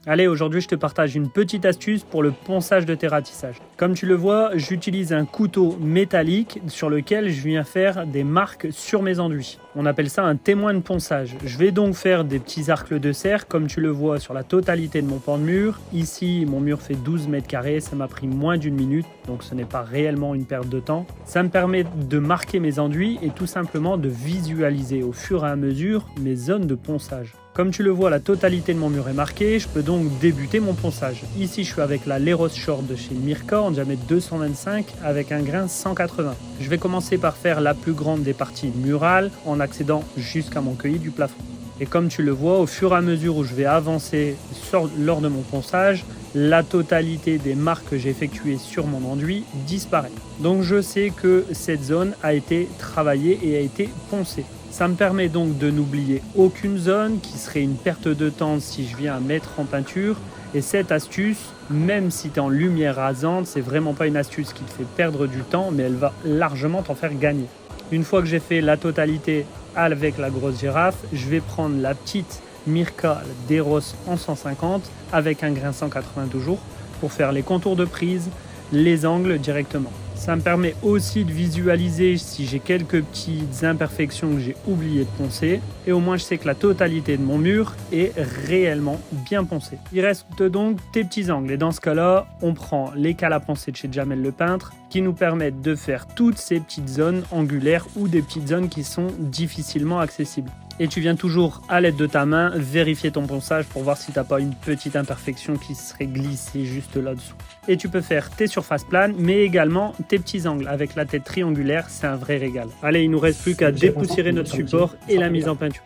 Allez, aujourd'hui je te partage une petite astuce pour le ponçage de tes ratissages. Comme tu le vois, j'utilise un couteau métallique sur lequel je viens faire des marques sur mes enduits. On appelle ça un témoin de ponçage. Je vais donc faire des petits arcs de serre comme tu le vois sur la totalité de mon pan de mur. Ici, mon mur fait 12 mètres carrés, ça m'a pris moins d'une minute, donc ce n'est pas réellement une perte de temps. Ça me permet de marquer mes enduits et tout simplement de visualiser au fur et à mesure mes zones de ponçage. Comme tu le vois, la totalité de mon mur est marquée, je peux donc débuter mon ponçage. Ici, je suis avec la Leros Short de chez Mirka en diamètre 225 avec un grain 180. Je vais commencer par faire la plus grande des parties murales en accédant jusqu'à mon cueilli du plafond. Et comme tu le vois, au fur et à mesure où je vais avancer lors de mon ponçage, la totalité des marques que j'ai effectuées sur mon enduit disparaît. Donc je sais que cette zone a été travaillée et a été poncée. Ça me permet donc de n'oublier aucune zone qui serait une perte de temps si je viens à mettre en peinture. Et cette astuce, même si tu es en lumière rasante, c'est vraiment pas une astuce qui te fait perdre du temps, mais elle va largement t'en faire gagner. Une fois que j'ai fait la totalité avec la grosse girafe, je vais prendre la petite Mirka d'Eros en 150 avec un grain 180 toujours pour faire les contours de prise, les angles directement. Ça me permet aussi de visualiser si j'ai quelques petites imperfections que j'ai oublié de poncer. Et au moins je sais que la totalité de mon mur est réellement bien poncée. Il reste donc tes petits angles. Et dans ce cas-là, on prend les cales à poncer de chez Jamel le peintre qui nous permettent de faire toutes ces petites zones angulaires ou des petites zones qui sont difficilement accessibles. Et tu viens toujours à l'aide de ta main vérifier ton ponçage pour voir si tu n'as pas une petite imperfection qui serait glissée juste là-dessous. Et tu peux faire tes surfaces planes mais également tes petits angles avec la tête triangulaire, c'est un vrai régal. Allez, il nous reste plus qu'à dépoussiérer notre support et la mise en peinture.